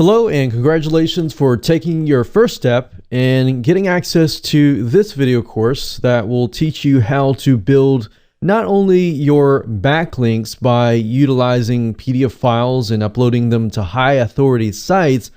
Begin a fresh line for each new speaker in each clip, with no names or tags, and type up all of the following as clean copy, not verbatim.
Hello and congratulations for taking your first step and getting access to this video course that will teach you how to build not only your backlinks by utilizing PDF files and uploading them to high authority sites,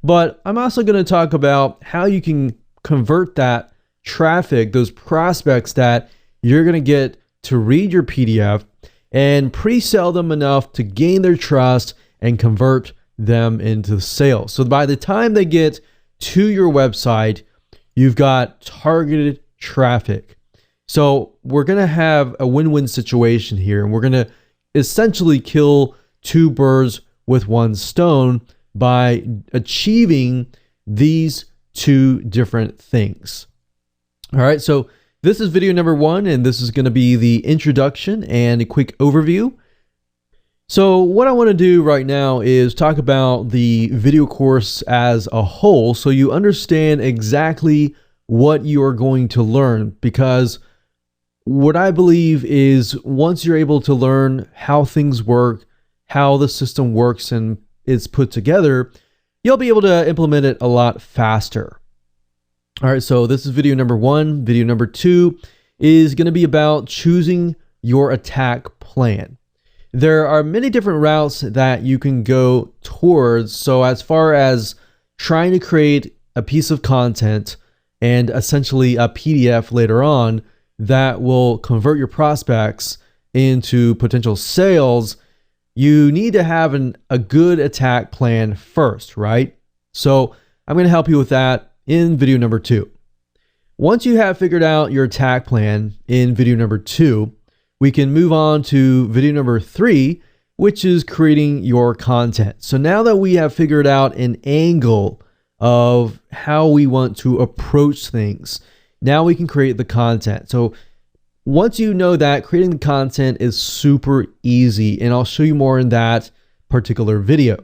but I'm also going to talk about how you can convert that traffic, those prospects that you're going to get to read your PDF and pre-sell them enough to gain their trust and convert them into sales. So by the time they get to your website, you've got targeted traffic. So we're going to have a win-win situation here, and we're going to essentially kill two birds with one stone by achieving these two different things. All right, so this is video number 1, and this is going to be the introduction and a quick overview. So what I want to do right now is talk about the video course as a whole so you understand exactly what you are going to learn, because what I believe is once you're able to learn how things work, how the system works and is put together, you'll be able to implement it a lot faster. All right, so this is video number 1. Video number 2 is going to be about choosing your attack plan. There are many different routes that you can go towards. So as far as trying to create a piece of content and essentially a PDF later on that will convert your prospects into potential sales, you need to have a good attack plan first, right? So I'm going to help you with that in video number 2. Once you have figured out your attack plan in video number 2, we can move on to video number 3, which is creating your content. So now that we have figured out an angle of how we want to approach things, now we can create the content. So once you know that, creating the content is super easy, and I'll show you more in that particular video.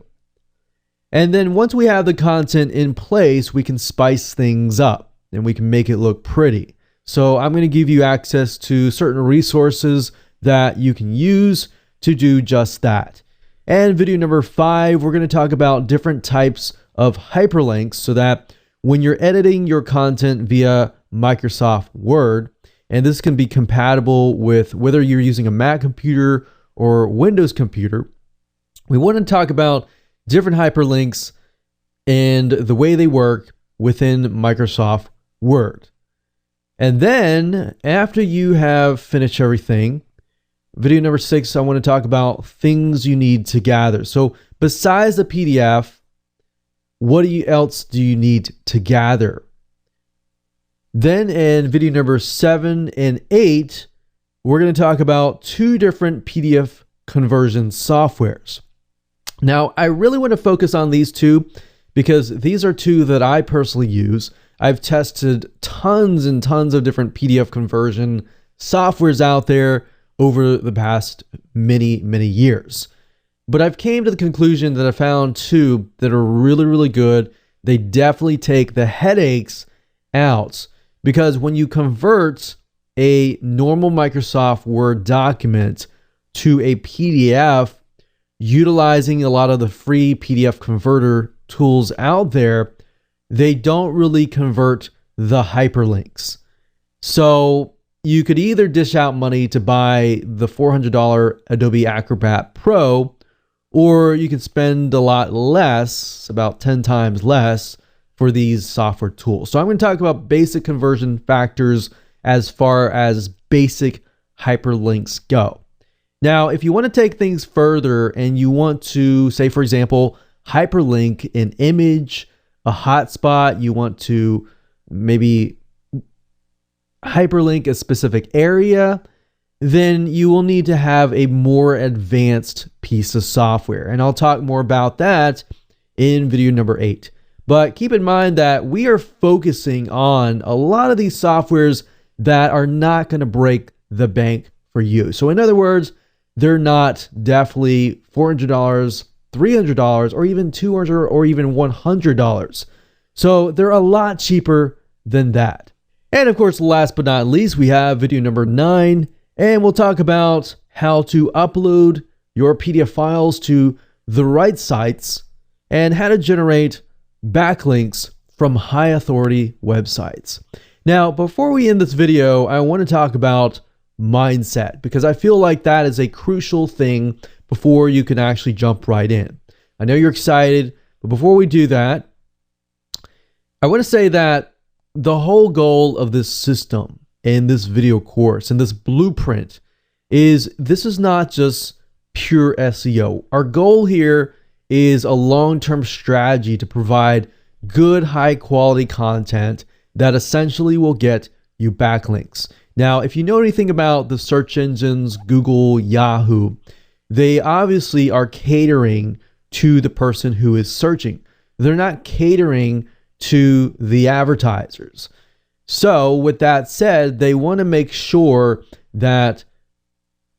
And then once we have the content in place, we can spice things up and we can make it look pretty. So I'm going to give you access to certain resources that you can use to do just that. And video number 5, we're going to talk about different types of hyperlinks so that when you're editing your content via Microsoft Word, and this can be compatible with whether you're using a Mac computer or Windows computer, we want to talk about different hyperlinks and the way they work within Microsoft Word. And then after you have finished everything, video number 6, I want to talk about things you need to gather. So besides the PDF, what else do you need to gather? Then in video number 7 and 8, we're going to talk about 2 different PDF conversion softwares. Now, I really want to focus on these 2 because these are 2 that I personally use. I've tested tons and tons of different PDF conversion softwares out there over the past many years. But I've came to the conclusion that I found 2 that are really good. They definitely take the headaches out, because when you convert a normal Microsoft Word document to a PDF, utilizing a lot of the free PDF converter tools out there, they don't really convert the hyperlinks. So you could either dish out money to buy the $400 Adobe Acrobat Pro, or you can spend a lot less, about 10 times less, for these software tools. So I'm going to talk about basic conversion factors as far as basic hyperlinks go. Now, if you want to take things further and you want to, say, for example, hyperlink an image, a hotspot, you want to maybe hyperlink a specific area, then you will need to have a more advanced piece of software. And I'll talk more about that in video number 8. But keep in mind that we are focusing on a lot of these softwares that are not going to break the bank for you. So in other words, they're not definitely $400, $300, or even $200 or even $100. So they're a lot cheaper than that. And of course, last but not least, we have video number 9, and we'll talk about how to upload your PDF files to the right sites and how to generate backlinks from high authority websites. Now, before we end this video, I want to talk about mindset, because I feel like that is a crucial thing before you can actually jump right in. I know you're excited, but before we do that, I want to say that the whole goal of this system in this video course and this blueprint is this is not just pure SEO. Our goal here is a long-term strategy to provide good, high-quality content that essentially will get you backlinks. Now, if you know anything about the search engines, Google, Yahoo, they obviously are catering to the person who is searching. They're not catering to the advertisers. So with that said, they want to make sure that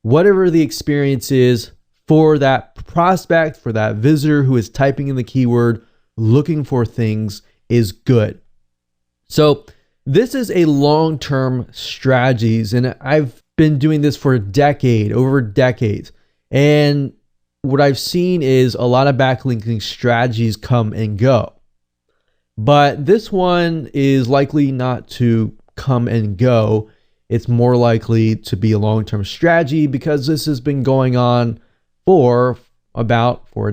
whatever the experience is for that prospect, for that visitor who is typing in the keyword, looking for things, is good. So this is a long-term strategies, and I've been doing this for a decade, over decades. And what I've seen is a lot of backlinking strategies come and go. But this one is likely not to come and go. It's more likely to be a long-term strategy because this has been going on for a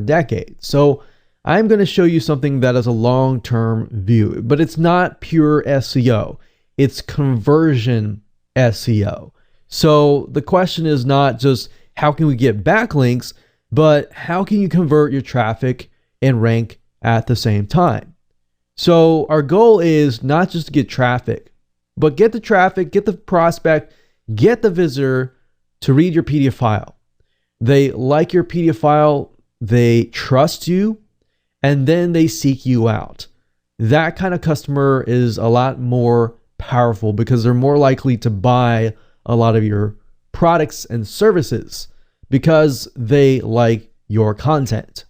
decade. So I'm going to show you something that is a long-term view, but it's not pure SEO. It's conversion SEO. So the question is not just how can we get backlinks, but how can you convert your traffic and rank at the same time? So our goal is not just to get traffic, but get the traffic, get the prospect, get the visitor to read your PDF file. They like your PDF file, they trust you, and then they seek you out. That kind of customer is a lot more powerful because they're more likely to buy a lot of your products and services because they like your content.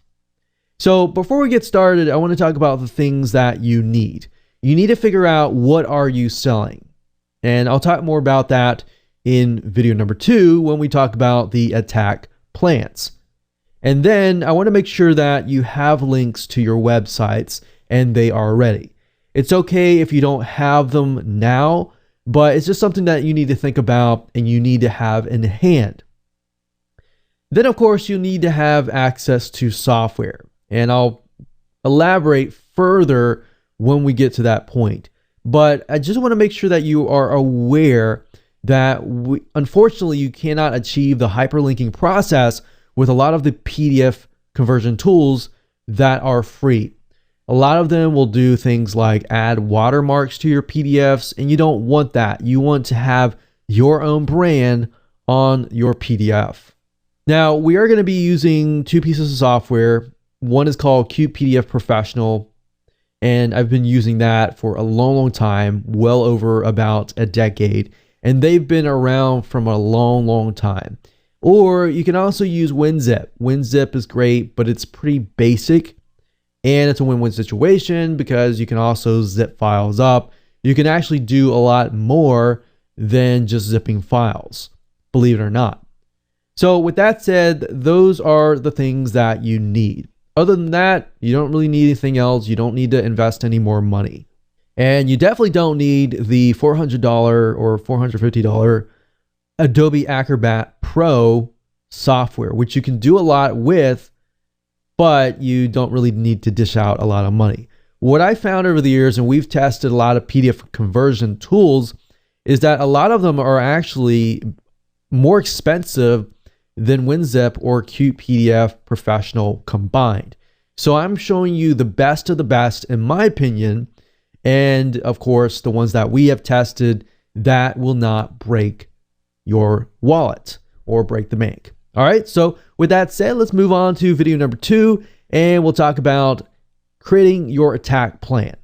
So before we get started, I want to talk about the things that you need. You need to figure out what are you selling. And I'll talk more about that in video number 2 when we talk about the attack plans. And then I want to make sure that you have links to your websites and they are ready. It's okay if you don't have them now, but it's just something that you need to think about and you need to have in hand. Then, of course, you need to have access to software. And I'll elaborate further when we get to that point. But I just want to make sure that you are aware that unfortunately, you cannot achieve the hyperlinking process with a lot of the PDF conversion tools that are free. A lot of them will do things like add watermarks to your PDFs, and you don't want that. You want to have your own brand on your PDF. Now, we are going to be using 2 pieces of software. One is called PDF Professional, and I've been using that for a long time, well over about a decade, and they've been around from a long time. Or you can also use WinZip. WinZip is great, but it's pretty basic, and it's a win-win situation because you can also zip files up. You can actually do a lot more than just zipping files, believe it or not. So with that said, those are the things that you need. Other than that, you don't really need anything else. You don't need to invest any more money. And you definitely don't need the $400 or $450 Adobe Acrobat Pro software, which you can do a lot with, but you don't really need to dish out a lot of money. What I found over the years, and we've tested a lot of PDF conversion tools, is that a lot of them are actually more expensive than WinZip or PDF Professional combined. So I'm showing you the best of the best, in my opinion, and of course, the ones that we have tested that will not break your wallet or break the bank. All right, so with that said, let's move on to video number 2, and we'll talk about creating your attack plan.